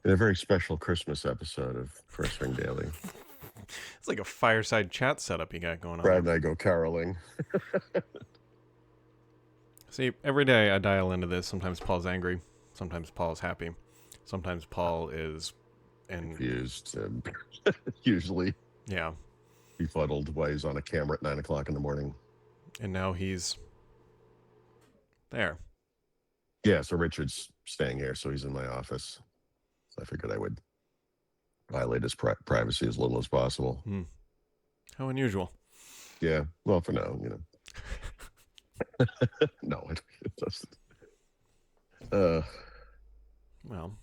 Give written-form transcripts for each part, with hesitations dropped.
In a very special Christmas episode of First Ring Daily. It's like a fireside chat setup you got going on Brad there. and I go caroling. See, every day I dial into this. Sometimes Paul's angry. Sometimes Paul's happy. Sometimes Paul is Confused and usually yeah. befuddled while he's on a camera at 9 o'clock in the morning. And now he's there. Yeah, so Richard's staying here, so he's in my office. So I figured I would violate his privacy as little as possible. How unusual. Yeah, well, for now, No, it doesn't. Well,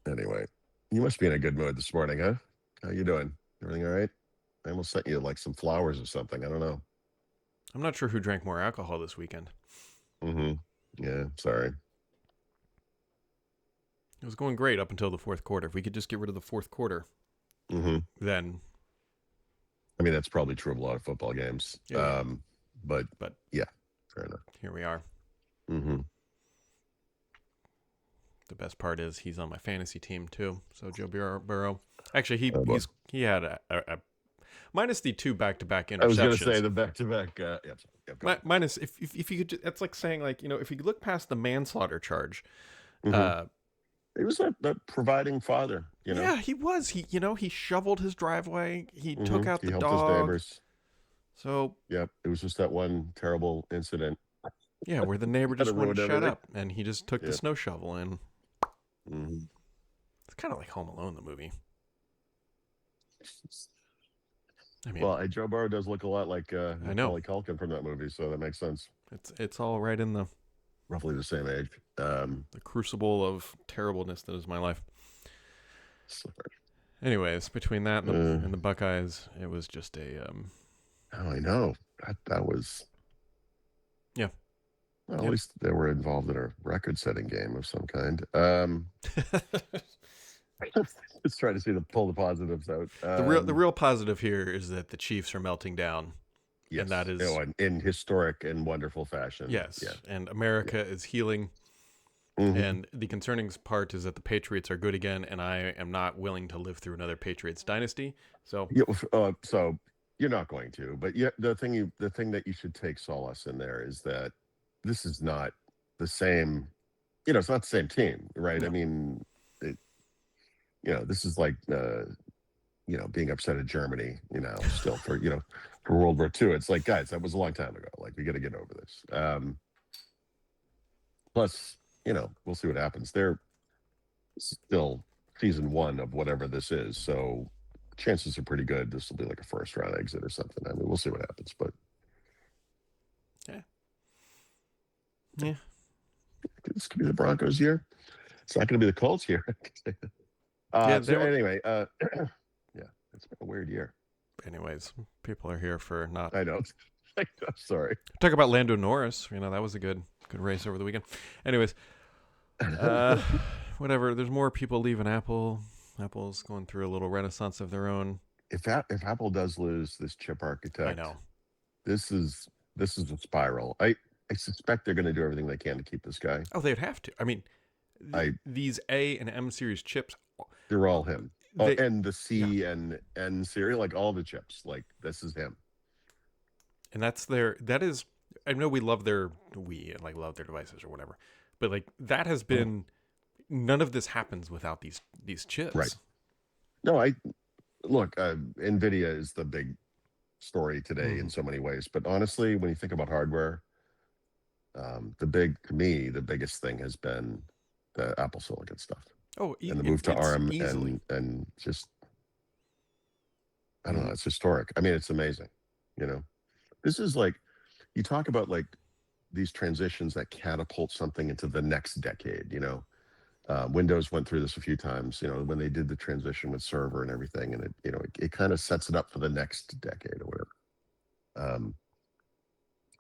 anyway, you must be in a good mood this morning, huh? How you doing? Everything all right? I almost sent you like some flowers or something. I don't know. I'm not sure who drank more alcohol this weekend. Yeah, sorry. It was going great up until the fourth quarter. If we could just get rid of the fourth quarter, then. I mean, that's probably true of a lot of football games. Yeah. But yeah, fair enough. Here we are. The best part is he's on my fantasy team too. So Joe Burrow. Actually, he had a minus the 2 back-to-back interceptions. I was going to say the back-to-back. Minus if you could. That's like saying if you could look past the manslaughter charge. He was that providing father. Yeah, he was. He shoveled his driveway. He took out the dog. He helped his neighbors. So yep, it was just that one terrible incident. Yeah, where the neighbor just wouldn't shut up, and he just took the snow shovel and. It's kind of like Home Alone, the movie. I mean, well, Joe Burrow does look a lot like I know Macaulay Culkin from that movie, so that makes sense. It's all right in the roughly the same age. The crucible of terribleness that is my life. Sorry. Anyways, between that and the Buckeyes, it was just a. Oh, I know that was. Yeah. Well, at least they were involved in a record-setting game of some kind. Let's try to pull the positives out. The real positive here is that the Chiefs are melting down. Yes, and that is in historic and wonderful fashion. Yes, and America is healing. And the concerning part is that the Patriots are good again, and I am not willing to live through another Patriots dynasty. So, so you're not going to. But the thing that you should take solace in there is that this is not the same. It's not the same team, right? No. I mean, this is like being upset at Germany. Still for for World War II. It's like, guys, that was a long time ago. Like, we got to get over this. Plus, we'll see what happens. They're still season 1 of whatever this is, so chances are pretty good this will be like a first round exit or something. I mean, we'll see what happens, but yeah, this could be the Broncos year. It's not going to be the Colts year. Anyway, yeah, it's been a weird year. Anyways, people are here for not. I know. I'm sorry. Talk about Lando Norris. That was a good race over the weekend. Anyways, whatever. There's more people leaving Apple. Apple's going through a little renaissance of their own. If Apple does lose this chip architect, I know this is a spiral. I suspect they're going to do everything they can to keep this guy. Oh, they'd have to. I mean, these A and M series chips, they're all him. And the C and N series, like all the chips, like this is him. And that is, I know we love their devices or whatever, but like that has been, none of this happens without these chips. Right. No, look, NVIDIA is the big story today in so many ways, but honestly, when you think about hardware, the biggest thing has been the Apple Silicon stuff. Oh, and the move to ARM and just, I don't know, it's historic. I mean, it's amazing. This is like, you talk about like these transitions that catapult something into the next decade. Windows went through this a few times, when they did the transition with server and everything, and it kind of sets it up for the next decade or whatever.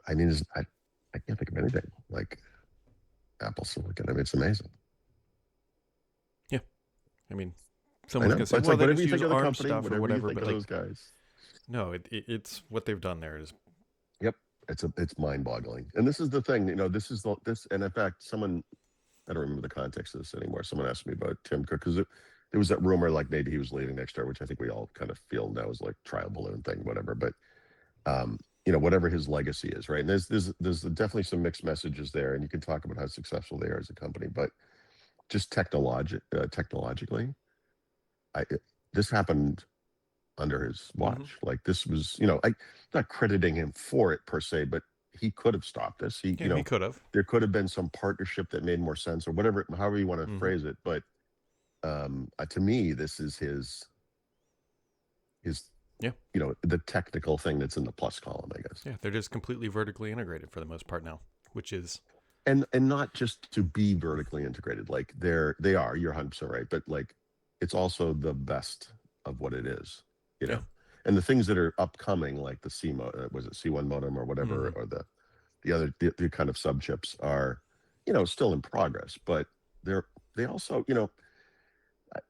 I mean, I can't think of anything like Apple Silicon. I mean, it's amazing. Yeah. I mean, someone's going to say, well, they just use ARM stuff or whatever. But those guys. No, it's what they've done there is. Yep. It's mind-boggling. And this is the thing, and in fact, someone, I don't remember the context of this anymore. Someone asked me about Tim Cook, because there was that rumor like maybe he was leaving next year, which I think we all kind of feel now is like trial balloon thing, whatever. But whatever his legacy is, right? And there's definitely some mixed messages there, and you can talk about how successful they are as a company, but just technologically, I it, this happened under his Mm-hmm. watch. Like this was, I not crediting him for it per se, but he could have stopped this. Yeah, he could have. There could have been some partnership that made more sense, or whatever, however you want to Mm-hmm. phrase it. But to me, this is his Yeah. the technical thing that's in the plus column, I guess. Yeah, they're just completely vertically integrated for the most part now, which is And not just to be vertically integrated, like they are, you're 100% right, but like it's also the best of what it is, you yeah. know. And the things that are upcoming, like the was it C1 modem or whatever, Mm-hmm. or the other the kind of sub chips are, still in progress, but they also,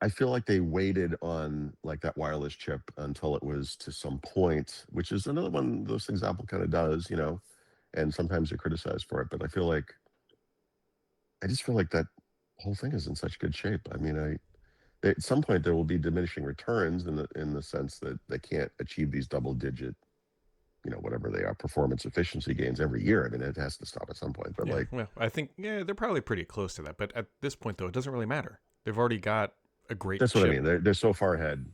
I feel like they waited on like that wireless chip until it was to some point, which is another one of those things Apple kind of does, and sometimes they're criticized for it. But I just feel like that whole thing is in such good shape. I mean, at some point there will be diminishing returns in the sense that they can't achieve these double digit, whatever they are, performance efficiency gains every year. I mean, it has to stop at some point. But Yeah. like, Well, I think they're probably pretty close to that. But at this point, though, it doesn't really matter. They've already got a great that's what I chip. mean. They're so far ahead,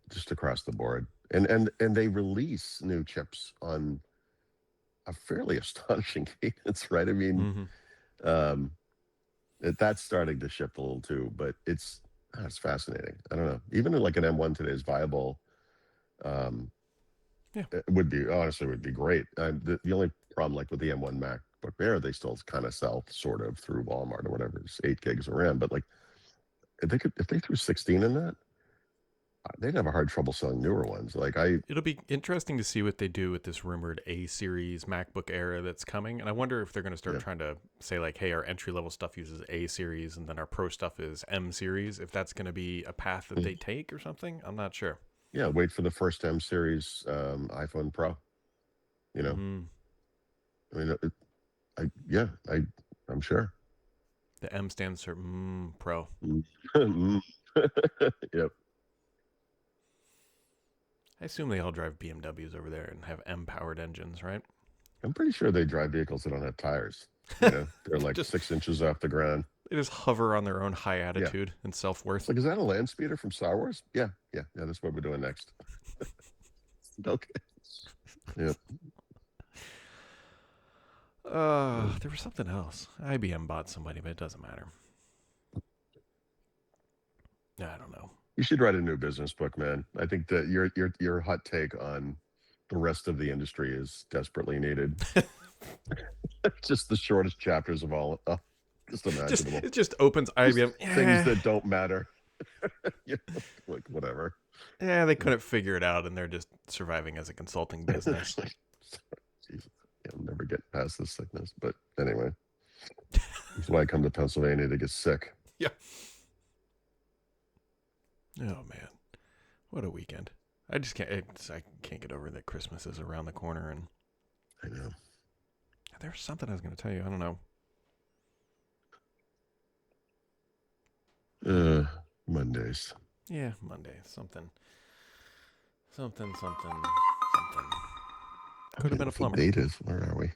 just across the board. And they release new chips on a fairly astonishing cadence, right? I mean, Mm-hmm. um, that's starting to shift a little too, but it's fascinating. I don't know. Even like an M1 today is viable. Um, Yeah. it would be honestly would be great. The only problem, like with the M1 MacBook Air, they still kind of sell sort of through Walmart or whatever. It's 8 gigs of RAM, but like if they threw 16 in that, they'd have a hard trouble selling newer ones. Like It'll be interesting to see what they do with this rumored A series MacBook Air that's coming. And I wonder if they're going to start yeah. trying to say, like, hey, our entry level stuff uses A series and then our pro stuff is M series. If that's going to be a path that they take or something, I'm not sure. Yeah, wait for the first M series iPhone Pro. You know, Mm, I mean, yeah, I'm sure. the M stands for Pro. Mm. Yep, I assume they all drive BMWs over there and have M powered engines, right? I'm pretty sure they drive vehicles that don't have tires. They're like just 6 inches off the ground. They just hover on their own high Yeah, attitude and self it's worth. like, is that a land speeder from Star Wars? Yeah, yeah, yeah. That's what we're doing next. Okay. Yep. There was something else. IBM bought somebody, but it doesn't matter. I don't know. You should write a new business book, man. I think that your hot take on the rest of the industry is desperately needed. Just the shortest chapters of all, just Just imaginable. it just opens Just IBM. things Yeah, that don't matter. Like whatever. yeah, they couldn't figure it out, and they're just surviving as a consulting business. Jesus, I'll never get past this sickness. But anyway, that's why I come to Pennsylvania to get sick. Yeah. Oh man, what a weekend! I just can't. I can't get over that Christmas is around the corner, and I know. there's something I was going to tell you. I don't know. Mondays. Yeah, Monday. Something. Something. I Could don't have know been a what the plumber. date is. Where are we?